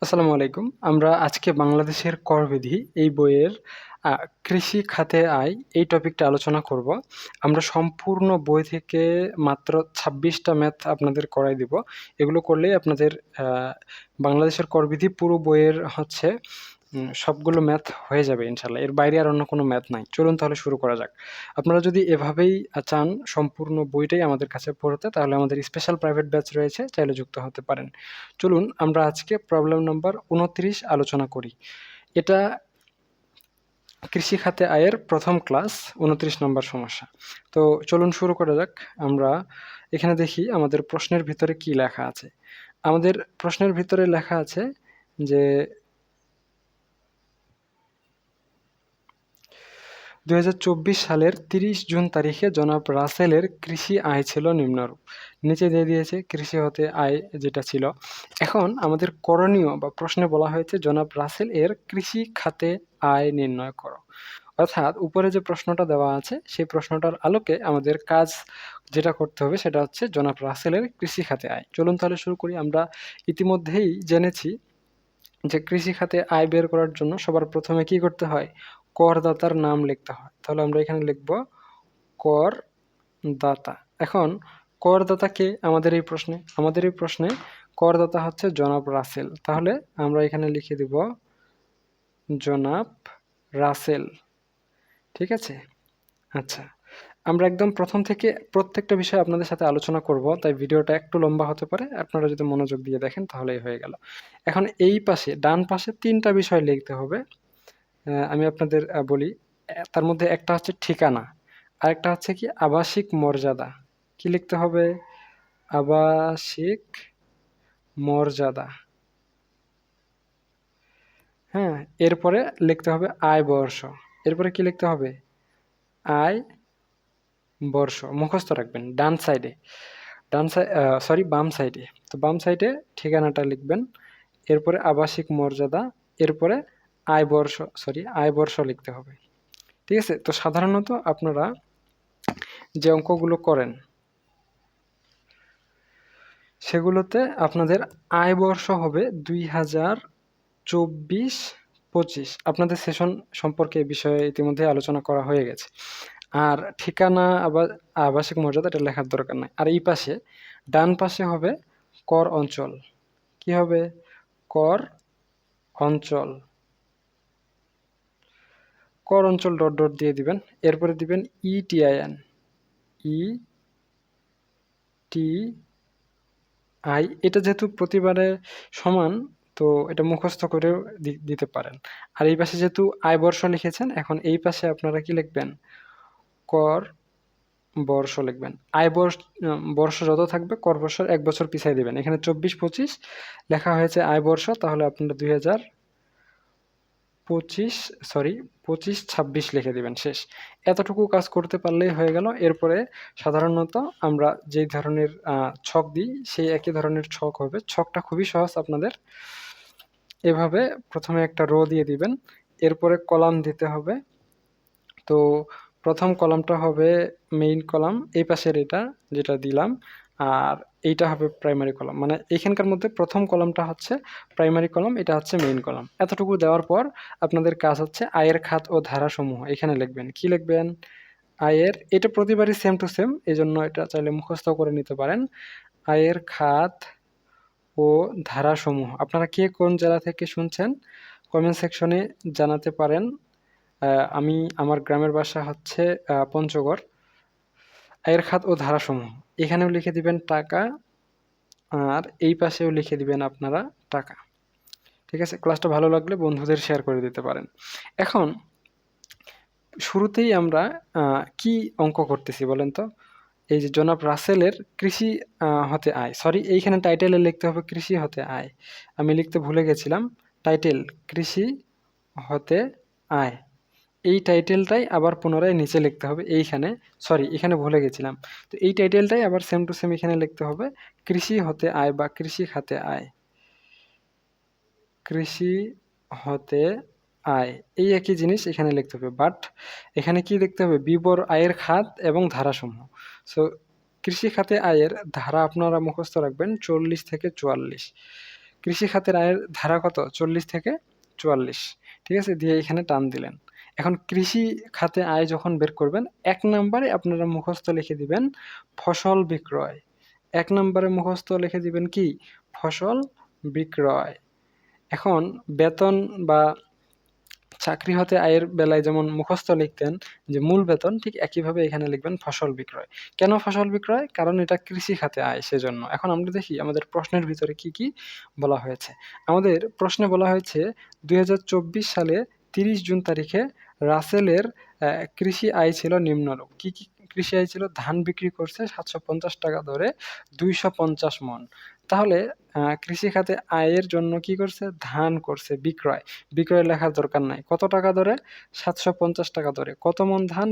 আসসালামু আলাইকুম। আমরা আজকে বাংলাদেশের করবিধি এই বইয়ের আ কৃষি খাতে আয় এই টপিকটা আলোচনা করব। আমরা সম্পূর্ণ বই থেকে মাত্র ২৬ টা ম্যাথ আপনাদের করাই দিব। এগুলো করলেই আপনাদের আ বাংলাদেশের করবিধি পুরো বইয়ের হচ্ছে সবগুলো ম্যাথ হয়ে যাবে ইনশাআল্লাহ। এর বাইরে আর অন্য কোনো ম্যাথ নাই। চলুন তাহলে শুরু করা যাক। আপনারা যদি এভাবেই চান সম্পূর্ণ বইটাই আমাদের কাছে পড়তে, তাহলে আমাদের স্পেশাল প্রাইভেট ব্যাচ রয়েছে, চাইলে যুক্ত হতে পারেন। চলুন আমরা আজকে প্রবলেম নাম্বার ২৯ আলোচনা করি। এটা কৃষি খাতে আয়ের প্রথম ক্লাস, ২৯ নম্বর সমস্যা। তো চলুন শুরু করা যাক। আমরা এখানে দেখি আমাদের প্রশ্নের ভিতরে কি লেখা আছে। আমাদের প্রশ্নের ভিতরে লেখা আছে যে ২০২৪ সালের ৩০ জুন তারিখে জনাব রাসেলের কৃষি আয় ছিল নিম্নরূপ। নিচে দিয়ে দিয়েছে কৃষি হতে আয় যেটা ছিল। এখন আমাদের করণীয় বা প্রশ্নে বলা হয়েছে জনাব রাসেল এর কৃষি খাতে আয় নির্ণয় করো। অর্থাৎ উপরে যে প্রশ্নটা দেওয়া আছে সেই প্রশ্নটার আলোকে আমাদের কাজ যেটা করতে হবে সেটা হচ্ছে জনাব রাসেলের কৃষি খাতে আয়। চলুন তাহলে শুরু করি। আমরা ইতিমধ্যেই জেনেছি যে কৃষি খাতে আয় বের করার জন্য সবার প্রথমে কি করতে হয়? করদাতার নাম লিখতে হয়। তাহলে আমরা এখানে লিখব করদাতা। এখন করদাতা কে আমাদের এই প্রশ্নে? আমাদের এই প্রশ্নে করদাতা হচ্ছে জনাব রাসেল। তাহলে আমরা এখানে লিখে দিব জনাব রাসেল। ঠিক আছে? আচ্ছা। আমরা একদম প্রথম থেকে প্রত্যেকটা বিষয় আপনাদের সাথে আলোচনা করব, তাই ভিডিওটা একটু লম্বা হতে পারে। আপনারা যদি মনোযোগ দিয়ে দেখেন তাহলেই হয়ে গেল। এখন এই পাশে ডান পাশে ৩ টা বিষয় লিখতে হবে। আমি আপনাদের বলি। তার মধ্যে একটা হচ্ছে ঠিকানা, আরেকটা হচ্ছে কি আবাসিক মর্যাদা। কি লিখতে হবে? আবাসিক মর্যাদা। হ্যাঁ? এরপরে লিখতে হবে আয় বর্ষ। এরপরে কি লিখতে হবে? আয় বর্ষ। মুখস্থ রাখবেন ডান সাইডে। বাম সাইডে। তো বাম সাইডে ঠিকানাটা লিখবেন। এরপরে আবাসিক মর্যাদা, এরপরে আয় বর্ষ লিখতে হবে। ঠিক আছে? তো সাধারণত আপনারা যে অঙ্কগুলো করেন সেগুলোতে আপনাদের আয় বর্ষ হবে ২০২৪-২৫। আপনাদের সেশন সম্পর্কে এ বিষয়ে ইতিমধ্যে আলোচনা করা হয়ে গেছে। আর ঠিকানা আবাসিক মর্যাদা এটা লেখার দরকার নাই। আর এই পাশে ডান পাশে হবে কর অঞ্চল। কি হবে? কর অঞ্চল। কর অঞ্চল ডট ডট দিয়ে দিবেন। এরপরে দিবেন ইটিআইএন। আই। এটা যেহেতু প্রতিবারে সমান, তো এটা মুখস্থ করেও দিতে পারেন। আর এই পাশে যেহেতু আয় বর্ষ লিখেছেন, এখন এই পাশে আপনারা কি লিখবেন? কর বর্ষ লিখবেন। আয় বর্ষ যত থাকবে কর বর্ষ ১ বছর পিছাই দিবেন। এখানে ২৪-২৫ লেখা হয়েছে আয় বর্ষ, তাহলে আপনারা ২০২৫-২৬ লিখে দিবেন। শেষ। এতটুকু কাজ করতে পারলেই হয়ে গেল। এরপরে সাধারণত আমরা যেই ধরনের ছক দিই সেই একই ধরনের ছক হবে। ছকটা খুবই সহজ আপনাদের। এভাবে প্রথমে একটা রো দিয়ে দিবেন, এরপরে কলাম দিতে হবে। তো প্রথম কলামটা হবে মেইন কলাম, এই পাশের এটা যেটা দিলাম, আর এইটা হবে প্রাইমারি কলাম। মানে এইখানকার মধ্যে প্রথম কলামটা হচ্ছে প্রাইমারি কলাম, এটা হচ্ছে মেইন কলাম। এতটুকু দেওয়ার পর আপনাদের কাজ হচ্ছে আয়ের খাত ও ধারাসমূহ এখানে লিখবেন। কি লিখবেন? আয়ের, এটা প্রতিবারই সেম টু সেম, এই জন্য এটা চাইলে মুখস্থ করে নিতে পারেন। আয়ের খাত ও ধারাসমূহ। আপনারা কে কোন জেলা থেকে শুনছেন কমেন্ট সেকশনে জানাতে পারেন। আমি আমার গ্রামের বাসা হচ্ছে পঞ্চগড়। আয়ের খাত ও ধারাসমূহ এখানেও লিখে দিবেন টাকা, আর এই পাশেও লিখে দিবেন আপনারা টাকা। ঠিক আছে? ক্লাসটা ভালো লাগলে বন্ধুদের শেয়ার করে দিতে পারেন। এখন শুরুতেই আমরা কি অঙ্ক করতেছি বলেন তো? এই যে জনাব রাসেলের কৃষি হতে আয়, সরি এইখানে টাইটেলে লিখতে হবে কৃষি হতে আয়। আমি লিখতে ভুলে গেছিলাম। টাইটেল কৃষি হতে আয়। এই টাইটেলটাই আবার পুনরায় নিচে লিখতে হবে এইখানে। সরি, এখানে ভুলে গেছিলাম। তো এই টাইটেলটাই আবার সেম টু সেম এখানে লিখতে হবে কৃষি হতে আয় বা কৃষি খাতে আয়। কৃষি হতে আয় এই একই জিনিস এখানে লিখতে হবে, বাট এখানে কি লিখতে হবে? আয়ের খাত এবং ধারাসমূহ। সো কৃষি খাতে আয়ের ধারা আপনারা মুখস্থ রাখবেন 40 থেকে 44। কৃষি খাতের আয়ের ধারা কত? 40 থেকে 44, ঠিক আছে? দিয়ে এখানে টান দিলেন। এখন কৃষি খাতে আয় যখন বের করবেন, ১ নাম্বারে আপনারা মুখস্থ লিখে দিবেন ফসল বিক্রয়। ১ নাম্বারে মুখস্থ লিখে দিবেন কি? ফসল বিক্রয়। এখন বেতন বা চাকরি হতে আয়ের বেলায় যেমন মুখস্থ লিখতেন যে মূল বেতন, ঠিক একইভাবে এখানে লিখবেন ফসল বিক্রয়। কেন ফসল বিক্রয়? কারণ এটা কৃষি খাতে আয়, সেজন্য। এখন আমরা দেখি আমাদের প্রশ্নের ভিতরে কি কি বলা হয়েছে। আমাদের প্রশ্নে বলা হয়েছে ২০২৪ সালে ৩০ জুন তারিখে রাসেলের কৃষি আয় ছিল নিম্নরূপ। কি কি কৃষি আয় ছিল? ধান বিক্রি করছে ৭৫০ টাকা দরে ২৫০ মন। তাহলে কৃষি খাতে আয়ের জন্য কি করছে? ধান করছে বিক্রয়। বিক্রয় লেখার দরকার নাই। কত টাকা দরে? ৭৫০ টাকা দরে। কত মন ধান?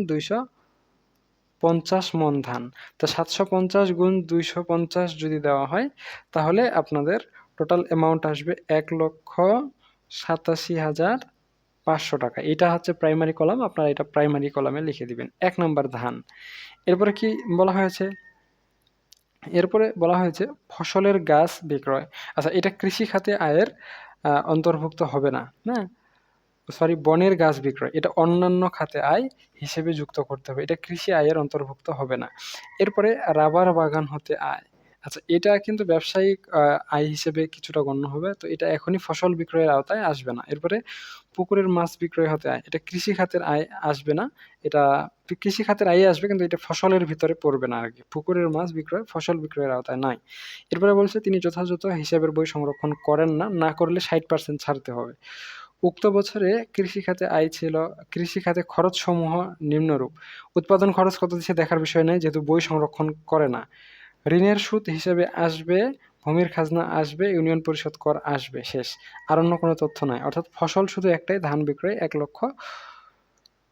২৫০ মন ধান। তো ৭৫০ গুণ ২৫০ যদি দেওয়া হয়, তাহলে আপনাদের টোটাল অ্যামাউন্ট আসবে ১,৮৭,৫০০ টাকা। এটা হচ্ছে প্রাইমারি কলাম, আপনারা এটা প্রাইমারি কলামে লিখে দিবেন। ১ নাম্বার ধান। এরপরে কি বলা হয়েছে? এরপরে বলা হয়েছে ফসলের গাছ বিক্রয়। আচ্ছা, এটা কৃষি খাতে আয়ের অন্তর্ভুক্ত হবে না, হ্যাঁ? সরি, বনের গাছ বিক্রয়। এটা অন্যান্য খাতে আয় হিসেবে যুক্ত করতে হবে। এটা কৃষি আয়ের অন্তর্ভুক্ত হবে না। এরপরে রাবার বাগান হতে আয়। আচ্ছা, এটা কিন্তু ব্যবসায়িক আয় হিসেবে কিছুটা গণ্য হবে। তো এটা এখনই ফসল বিক্রয়ের আওতায় আসবে না। এরপরে পুকুরের মাছ বিক্রয় হতে আয়। এটা কৃষি খাতের আয় আসবে না। এটা কৃষি খাতের আয় আসবে, কিন্তু এটা ফসলের ভিতরে পড়বে না আরকি। পুকুরের মাছ বিক্রয় ফসল বিক্রয়ের আওতায় নাই। এরপরে বলছে তিনি যথাযথ হিসাবের বই সংরক্ষণ করেন না। না করলে 60% ছাড়তে হবে। উক্ত বছরে কৃষি খাতে আয় ছিল, কৃষি খাতে খরচসমূহ নিম্নরূপ। উৎপাদন খরচ কত দিচ্ছে দেখার বিষয় নেই, যেহেতু বই সংরক্ষণ করে না। ঋণের সুদ হিসেবে আসবে, ভূমির খাজনা আসবে, ইউনিয়ন পরিষদ কর আসবে, শেষ। আর অন্য কোনো তথ্য নাই। অর্থাৎ ফসল শুধু একটাই, ধান বিক্রয় ১,০০,০০০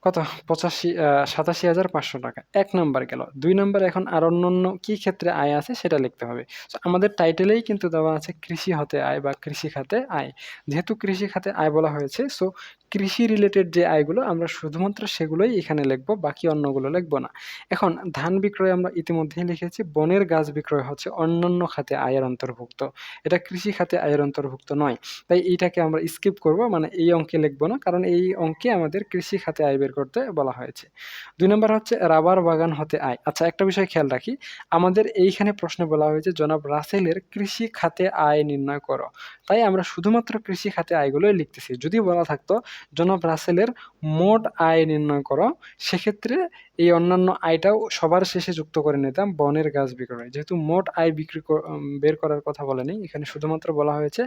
কত? ৮৭,৫০০ টাকা। ১ নাম্বার গেল। ২ নাম্বার, এখন আর অন্যান্য কি ক্ষেত্রে আয় আছে সেটা লিখতে হবে। সো আমাদের টাইটেলেই কিন্তু দেওয়া আছে কৃষি হতে আয় বা কৃষি খাতে আয়। যেহেতু কৃষি খাতে আয় বলা হয়েছে, সো কৃষি রিলেটেড যে আয়গুলো আমরা শুধুমাত্র সেগুলোই এখানে লিখব, বাকি অন্যগুলো লিখব না। এখন ধান বিক্রয় আমরা ইতিমধ্যেই লিখেছি। বনের গাছ বিক্রয় হচ্ছে অন্যান্য খাতে আয়ের অন্তর্ভুক্ত। এটা কৃষি খাতে আয়ের অন্তর্ভুক্ত নয়। তাই এইটাকে আমরা স্কিপ করব, মানে এই অঙ্কে লিখব না, কারণ এই অঙ্কে আমাদের কৃষি খাতে আয় বের করতে বলা হয়েছে। ২ নাম্বার হচ্ছে রাবার বাগান হতে আয়। আচ্ছা, একটা বিষয় খেয়াল রাখি, আমাদের এইখানে প্রশ্নে বলা হয়েছে জনাব রাসেলের কৃষি খাতে আয় নির্ণয় করো। তাই আমরা শুধুমাত্র কৃষি খাতে আয়গুলোই লিখতেছি। যদি বলা থাকতো জনাব রাসেলের মোট আয় নির্ণয় করো, সেক্ষেত্রে এই অন্যান্য আয়টাও সবার শেষে যুক্ত করে নিতাম বনের গাছ বিক্রয়। যেহেতু মোট আয় বের করার কথা বলেনি, এখানে শুধুমাত্র বলা হয়েছে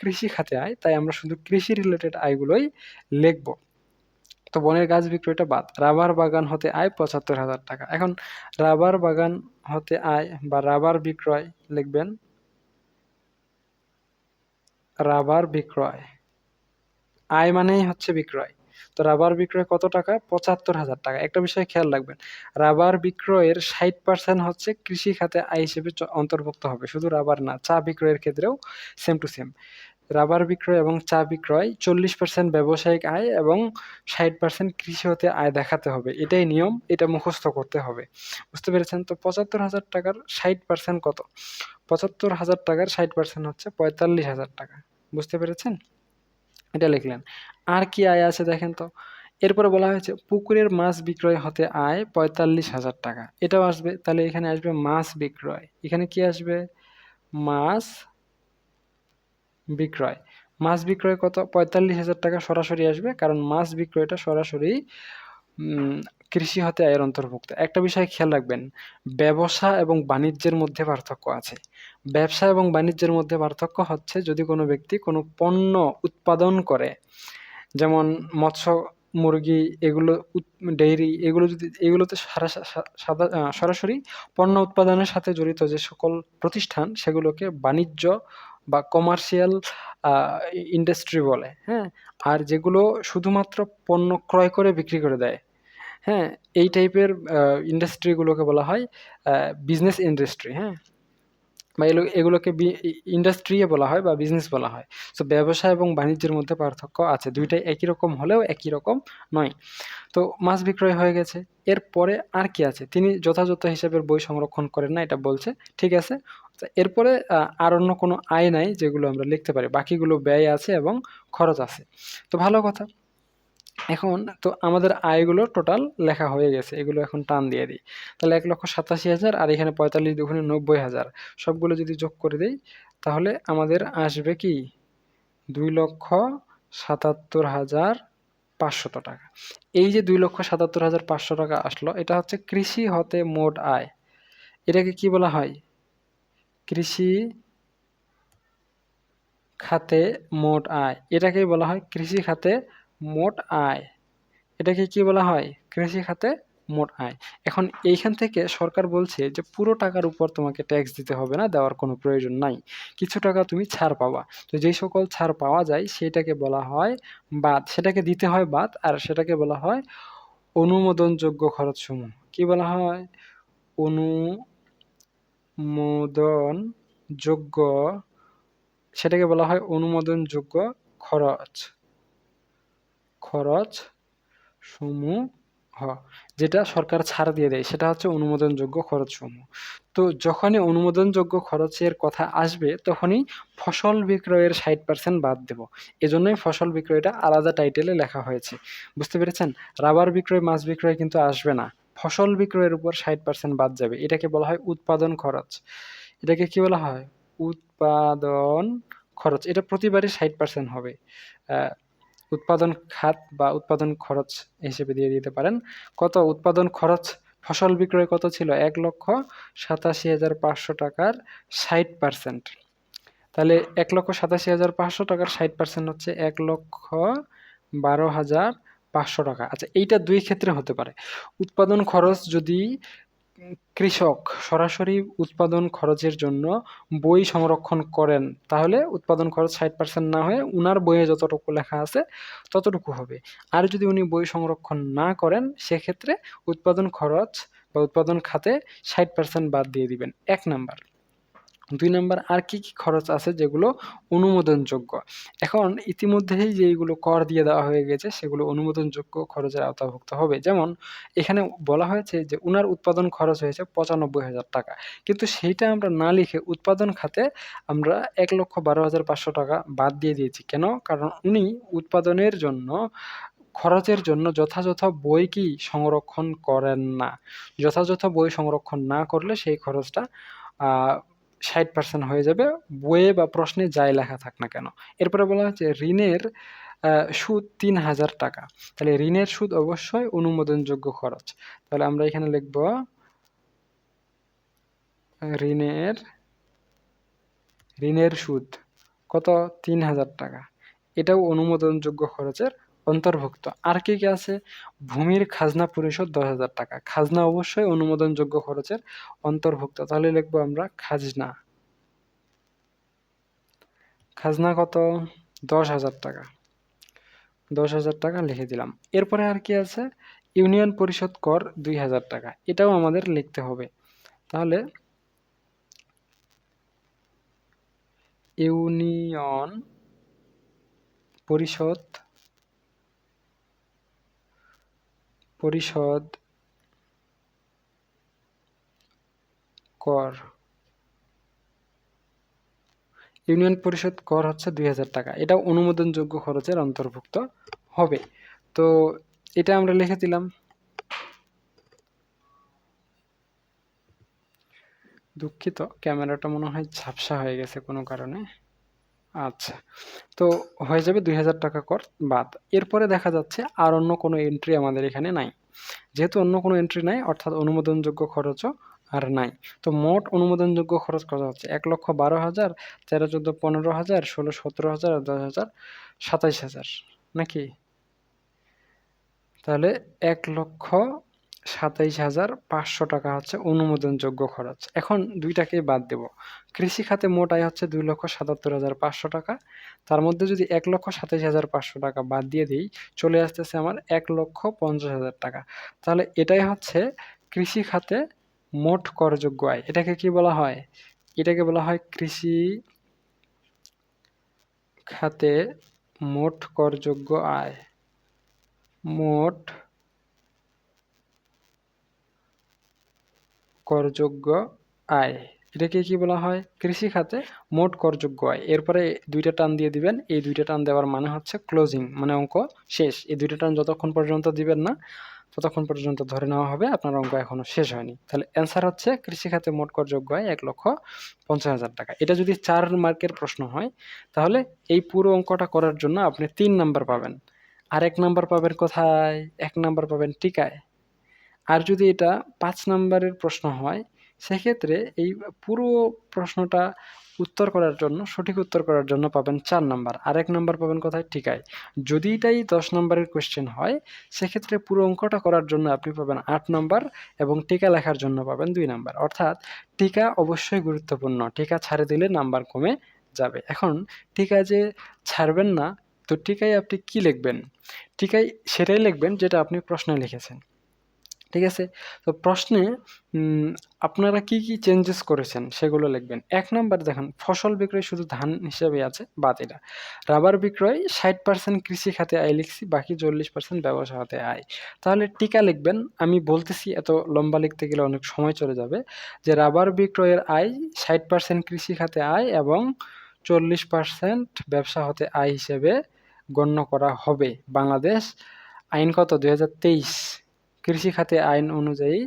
কৃষি খাতে আয়, তাই আমরা শুধু কৃষি রিলেটেড আয়গুলোই লিখব। তো বনের গাছ বিক্রয়টা বাদ। রাবার বাগান হতে আয় ৭৫,০০০ টাকা। এখন রাবার বাগান হতে আয় বা রাবার বিক্রয় লিখবেন রাবার বিক্রয়। আয় মানেই হচ্ছে বিক্রয়। তো রাবার বিক্রয় কত টাকা? ৭৫,০০০ টাকা। একটা বিষয় খেয়াল রাখবেন, রাবার বিক্রয়ের ৬০% হচ্ছে কৃষি খাতে আয় হিসেবে অন্তর্ভুক্ত হবে। শুধু রাবার না, চা বিক্রয়ের ক্ষেত্রেও সেম টু সেম। রাবার বিক্রয় এবং চা বিক্রয় ৪০% ব্যবসায়িক আয় এবং ৬০% কৃষি হতে আয় দেখাতে হবে। এটাই নিয়ম, এটা মুখস্থ করতে হবে। বুঝতে পেরেছেন? তো ৭৫,০০০ টাকার ৬০% কত? ৭৫,০০০ টাকার ৬০% হচ্ছে ৪৫,০০০ টাকা। বুঝতে পেরেছেন? এটা লিখলেন। আর কি আয় আছে দেখেন তো। এরপরে বলা হয়েছে পুকুরের মাছ বিক্রয় হতে আয় ৪৫,০০০ টাকা। এটাও আসবে। তাহলে এখানে আসবে মাছ বিক্রয়। এখানে কি আসবে? মাছ বিক্রয়। মাছ বিক্রয় কত? ৪৫,০০০ টাকা সরাসরি আসবে, কারণ মাছ বিক্রয়টা সরাসরি কৃষি হতে আয়ের অন্তর্ভুক্ত। একটা বিষয় খেয়াল রাখবেন, ব্যবসা এবং বাণিজ্যের মধ্যে পার্থক্য আছে। ব্যবসা এবং বাণিজ্যের মধ্যে পার্থক্য হচ্ছে যদি কোনো ব্যক্তি কোনো পণ্য উৎপাদন করে, যেমন মৎস্য, মুরগি, এগুলো ডেইরি, এগুলোতে সরাসরি পণ্য উৎপাদনের সাথে জড়িত যে সকল প্রতিষ্ঠান, সেগুলোকে বাণিজ্য বা কমার্শিয়াল ইন্ডাস্ট্রি বলে, হ্যাঁ? আর যেগুলো শুধুমাত্র পণ্য ক্রয় করে বিক্রি করে দেয়, হ্যাঁ? এই টাইপের ইন্ডাস্ট্রিগুলোকে বলা হয় বিজনেস ইন্ডাস্ট্রি, হ্যাঁ? বা এগুলোকে ইন্ডাস্ট্রি বলা হয় বা বিজনেস বলা হয়। তো ব্যবসা এবং বাণিজ্যের মধ্যে পার্থক্য আছে, দুইটাই একই রকম হলেও একই রকম নয়। তো মাছ বিক্রয় হয়ে গেছে, এরপরে আর কি আছে, তিনি যথাযথ হিসাবের বই সংরক্ষণ করেন না, এটা বলছে, ঠিক আছে। তো এরপরে আর অন্য কোনো আয় নাই যেগুলো আমরা লিখতে পারি, বাকিগুলো ব্যয় আছে এবং খরচ আছে। তো ভালো কথা। এখন তো আমাদের আয়গুলো টোটাল লেখা হয়ে গেছে, এগুলো এখন টান দিয়ে দিই। তাহলে 1,87,000 আর এখানে 45 দুগুণে 90,000, সবগুলো যদি যোগ করে দিই তাহলে আমাদের আসবে কি 2,77,500 টাকা। এই যে 2,77,500 টাকা আসলো, এটা হচ্ছে কৃষি হতে মোট আয়। এটাকে কি বলা হয়? কৃষি খাতে মোট আয়, এটাকেই বলা হয় কৃষি খাতে মোট আয়। এটাকে কি বলা হয়? কৃষি খাতে মোট আয়। এখন এইখান থেকে সরকার বলছে যে পুরো টাকার উপর তোমাকে ট্যাক্স দিতে হবে না, দেওয়ার কোনো প্রয়োজন নাই, কিছু টাকা তুমি ছাড় পাবা। তো যেই সকল ছাড় পাওয়া যায় সেটাকে বলা হয় বাদ, সেটাকে দিতে হয় বাদ, আর সেটাকে বলা হয় অনুমোদনযোগ্য খরচসমূহ। কি বলা হয়? অনুমোদনযোগ্য, সেটাকে বলা হয় অনুমোদনযোগ্য খরচ, খরচ সমূহ, যেটা সরকার ছাড় দিয়ে দেয় সেটা হচ্ছে অনুমোদনযোগ্য খরচসমূহ। তো যখনই অনুমোদনযোগ্য খরচের কথা আসবে তখনই ফসল বিক্রয়ের 60% বাদ দেব। এজন্যই ফসল বিক্রয়টা আলাদা টাইটেলে লেখা হয়েছে, বুঝতে পেরেছেন? রাবার বিক্রয়, মাছ বিক্রয় কিন্তু আসবে না, ফসল বিক্রয়ের উপর 60% বাদ যাবে। এটাকে বলা হয় উৎপাদন খরচ। এটাকে কি বলা হয়? উৎপাদন খরচ। এটা প্রতিবারই 60% হবে। উৎপাদন খাত বা উৎপাদন খরচ হিসেবে দিয়ে দিতে পারেন। কত উৎপাদন খরচ? ফসল বিক্রয় কত ছিল? 1,87,500 টাকার 60%। তাহলে 1,87,500 টাকার 60% হচ্ছে 1,12,500 টাকা। আচ্ছা, এইটা দুই ক্ষেত্রে হতে পারে। উৎপাদন খরচ যদি কৃষক সরাসরি উৎপাদন খরচের জন্য বই সংরক্ষণ করেন তাহলে উৎপাদন খরচ 60% না হয়ে উনার বইয়ে যতটুকু লেখা আছে ততটুকু হবে। আর যদি উনি বই সংরক্ষণ না করেন সেক্ষেত্রে উৎপাদন খরচ বা উৎপাদন খাতে 60% বাদ দিয়ে দিবেন, 1 নাম্বার। 2 নাম্বার, আর কি কি খরচ আছে যেগুলো অনুমোদনযোগ্য? এখন ইতিমধ্যেই যেইগুলো কর দিয়ে দেওয়া হয়ে গেছে সেগুলো অনুমোদনযোগ্য খরচের আওতাভুক্ত হবে। যেমন এখানে বলা হয়েছে যে উনার উৎপাদন খরচ হয়েছে 95,000 টাকা, কিন্তু সেইটা আমরা না লিখে উৎপাদন খাতে আমরা 1,12,500 টাকা বাদ দিয়ে দিয়েছি। কেন? কারণ উনি উৎপাদনের জন্য খরচের জন্য যথাযথ বই কি সংরক্ষণ করেন না। যথাযথ বই সংরক্ষণ না করলে সেই খরচটা 60% হয়ে যাবে, বইয়ে বা প্রশ্নে যাই লেখা থাক না কেন। এরপরে বলা হচ্ছে ঋণের সুদ 3,000 টাকা। তাহলে ঋণের সুদ অবশ্যই অনুমোদনযোগ্য খরচ। তাহলে আমরা এখানে লিখব ঋণের সুদ কত? 3,000 টাকা। এটাও অনুমোদনযোগ্য খরচের অন্তর্ভুক্ত। আর কি কি আছে? ভূমির খাজনা পরিশোধ 10,000 টাকা। খাজনা অবশ্যই অনুমোদনযোগ্য খরচের অন্তর্ভুক্ত। তাহলে লিখবো আমরা খাজনা। খাজনা কত? 10,000 টাকা। 10,000 টাকা লিখে দিলাম। এরপরে আর কি আছে? ইউনিয়ন পরিষদ কর 2,000 টাকা। এটাও আমাদের লিখতে হবে। তাহলে ইউনিয়ন পরিষদ কর, ইউনিয়ন পরিষদ কর হচ্ছে 2,000 টাকা। এটাও অনুমোদনযোগ্য খরচের অন্তর্ভুক্ত হবে। তো এটা আমরা লিখে দিলাম। দুঃখিত, ক্যামেরাটা মনে হয় ঝাপসা হয়ে গেছে কোনো কারণে। আচ্ছা, তো হয়ে যাবে 2,000 টাকা কর বাদ। এরপরে দেখা যাচ্ছে আর অন্য কোনো এন্ট্রি আমাদের এখানে নাই। যেহেতু অন্য কোনো এন্ট্রি নাই অর্থাৎ অনুমোদনযোগ্য খরচও আর নাই। তো মোট অনুমোদনযোগ্য খরচ কত হচ্ছে? 1,12,000, 13, 14, 15,000, 16, 17,000 আর 10,000, 27,000 নাকি? তাহলে 1,27,500 টাকা হচ্ছে অনুমোদনযোগ্য খরচ। এখন দুইটাকেই বাদ দেব। কৃষি খাতে মোট আয় হচ্ছে 2,77,500 টাকা। তার মধ্যে যদি 1,27,500 টাকা বাদ দিয়ে দিই চলে আসতেছে আমার 1,50,000 টাকা। তাহলে এটাই হচ্ছে কৃষি খাতে মোট করযোগ্য আয়। এটাকে কি বলা হয়? এটাকে বলা হয় কৃষি খাতে মোট করযোগ্য আয়। মোট করযোগ্য আয়, এটাকে কি বলা হয়? কৃষি খাতে মোট করযোগ্য আয়। এরপরে দুইটা টান দিয়ে দিবেন, এই দুইটা টান দেওয়ার মানে হচ্ছে ক্লোজিং, মানে অঙ্ক শেষ। এই দুইটা টান যতক্ষণ পর্যন্ত দিবেন না ততক্ষণ পর্যন্ত ধরে নেওয়া হবে আপনার অঙ্ক এখনো শেষ হয়নি। তাহলে অ্যান্সার হচ্ছে কৃষি খাতে মোট করযোগ্য আয় 1,50,000 টাকা। এটা যদি 4 মার্কের প্রশ্ন হয় তাহলে এই পুরো অঙ্কটা করার জন্য আপনি 3 নাম্বার পাবেন। আর 1 নাম্বার পাবেন কোথায়? 1 নাম্বার পাবেন টিকায়। আর যদি এটা 5 নাম্বারের প্রশ্ন হয় সেক্ষেত্রে এই পুরো প্রশ্নটা উত্তর করার জন্য, সঠিক উত্তর করার জন্য পাবেন 4 নাম্বার। আর 1 নাম্বার পাবেন কোথায়? টিকায়। যদি এটাই 10 নাম্বারের কোয়েশ্চেন হয় সেক্ষেত্রে পুরো অঙ্কটা করার জন্য আপনি পাবেন 8 নাম্বার এবং টিকা লেখার জন্য পাবেন 2 নাম্বার। অর্থাৎ টিকা অবশ্যই গুরুত্বপূর্ণ, টিকা ছাড়ে দিলে নাম্বার কমে যাবে। এখন টিকা যে ছাড়বেন না, তো টিকায় আপনি কি লিখবেন? টিকায় সেটাই লিখবেন যেটা আপনি প্রশ্নে লিখেছেন, ঠিক আছে? তো প্রশ্নে আপনারা কি কি চেঞ্জেস করেছেন সেগুলো লিখবেন। 1 নাম্বার দেখেন, ফসল বিক্রয় শুধু ধান হিসেবে আছে, বাদ এটা। রাবার বিক্রয় 60% কৃষি খাতে আয় লিখছি, বাকি 40% ব্যবসা খাতে আয়। তাহলে টিকা লিখবেন, আমি বলতেছি এত লম্বা লিখতে গেলে অনেক সময় চলে যাবে, যে রাবার বিক্রয়ের আয় 60% কৃষি খাতে আয় এবং 40% ব্যবসা হতে আয় হিসেবে গণ্য করা হবে। বাংলাদেশ আইন কত? 2023 কৃষি খাতে আইন অনুযায়ী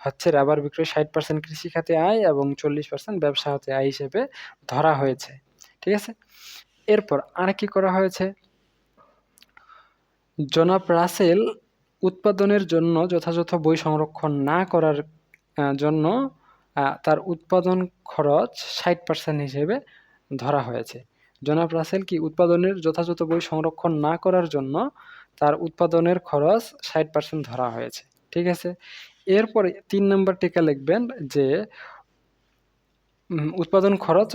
হচ্ছে রাবার বিক্রয় 60% কৃষি খাতে আয় এবং 40% ব্যবসা হতে আয় হিসেবে ধরা হয়েছে, ঠিক আছে? এরপর আর কি করা হয়েছে? জনাব রাসেল উৎপাদনের জন্য যথাযথ বই সংরক্ষণ না করার জন্য তার উৎপাদন খরচ 60% হিসেবে ধরা হয়েছে। জনাব রাসেল কি উৎপাদনের যথাযথ বই সংরক্ষণ না করার জন্য তার উৎপাদনের খরচ 60% ধরা হয়েছে, ঠিক আছে? এরপরে 3 নাম্বার টিকা লিখবেন যে উৎপাদন খরচ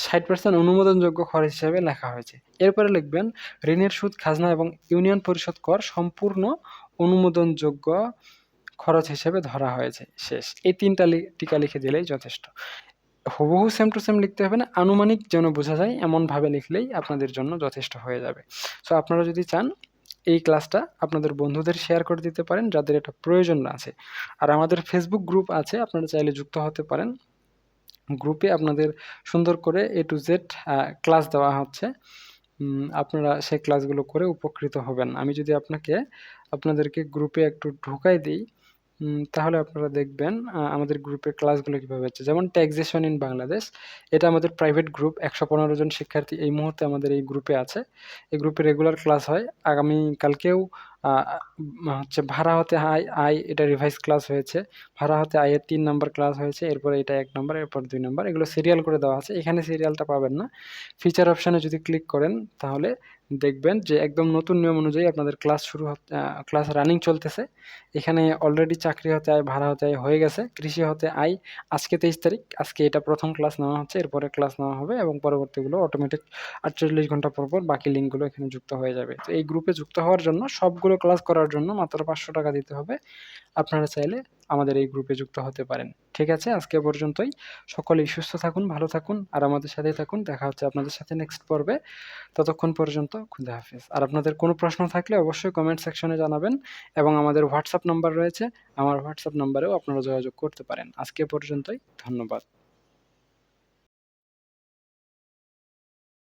60% অনুমোদনযোগ্য খরচ হিসেবে লেখা হয়েছে। এরপরে লিখবেন ঋণের সুদ, খাজনা এবং ইউনিয়ন পরিষদ কর সম্পূর্ণ অনুমোদনযোগ্য খরচ হিসেবে ধরা হয়েছে। শেষ। এই 3টা টিকা লিখে দিলেই যথেষ্ট। হুবহু সেম টু সেম লিখতে হবে না, আনুমানিক যেন বোঝা যায় এমনভাবে লিখলেই আপনাদের জন্য যথেষ্ট হয়ে যাবে। সো আপনারা যদি চান এই ক্লাসটা আপনাদের বন্ধুদের শেয়ার করে দিতে পারেন যাদের এটা প্রয়োজন আছে। আর আমাদের ফেসবুক গ্রুপ আছে, আপনারা চাইলে যুক্ত হতে পারেন। গ্রুপে আপনাদের সুন্দর করে A to Z ক্লাস দেওয়া হচ্ছে। আপনারা সেই ক্লাসগুলো করে উপকৃত হবেন। আমি যদি আপনাদেরকে গ্রুপে একটু ঢোকাই দিই, তাহলে আপনারা দেখবেন আমাদের গ্রুপের ক্লাসগুলো কীভাবে হচ্ছে। যেমন ট্যাক্সেশন ইন বাংলাদেশ, এটা আমাদের প্রাইভেট গ্রুপ। 115 জন শিক্ষার্থী এই মুহূর্তে আমাদের এই গ্রুপে আছে। এই গ্রুপে রেগুলার ক্লাস হয়। আগামীকালকেও হচ্ছে ভাড়া হতে আয়, এটা রিভাইজ ক্লাস হয়েছে। ভাড়া হতে আয়ের 3 নাম্বার ক্লাস হয়েছে, এরপরে এটা 1 নাম্বার, এরপর 2 নাম্বার। এগুলো সিরিয়াল করে দেওয়া আছে। এখানে সিরিয়ালটা পাবেন না। ফিচার অপশানে যদি ক্লিক করেন তাহলে দেখবেন যে একদম নতুন নিয়ম অনুযায়ী আপনাদের ক্লাস রানিং চলতেছে। এখানে অলরেডি চাকরি হতে আয়, ভাড়া হতে আয় হয়ে গেছে। কৃষি হতে আয় আজকে 23 তারিখ, আজকে এটা প্রথম ক্লাস নেওয়া হচ্ছে, এরপরে ক্লাস নেওয়া হবে এবং পরবর্তীগুলো অটোমেটিক 48 ঘন্টা পর বাকি লিঙ্কগুলো এখানে যুক্ত হয়ে যাবে। তো এই গ্রুপে যুক্ত হওয়ার জন্য, সবগুলো ক্লাস করার জন্য মাত্র 500 টাকা দিতে হবে। আপনারা চাইলে আমাদের এই গ্রুপে যুক্ত হতে পারেন। ঠিক আছে, আজকে পর্যন্তই। সকলেই সুস্থ থাকুন, ভালো থাকুন আর আমাদের সাথেই থাকুন। দেখা হচ্ছে আপনাদের সাথে নেক্সট পর্বে। ততক্ষণ পর্যন্ত খুদা হাফেজ। আর আপনাদের কোনো প্রশ্ন থাকলে অবশ্যই কমেন্ট সেকশনে জানাবেন এবং আমাদের হোয়াটসঅ্যাপ নাম্বার রয়েছে, আমার হোয়াটসঅ্যাপ নাম্বারেও আপনারা যোগাযোগ করতে পারেন। আজকে পর্যন্তই, ধন্যবাদ।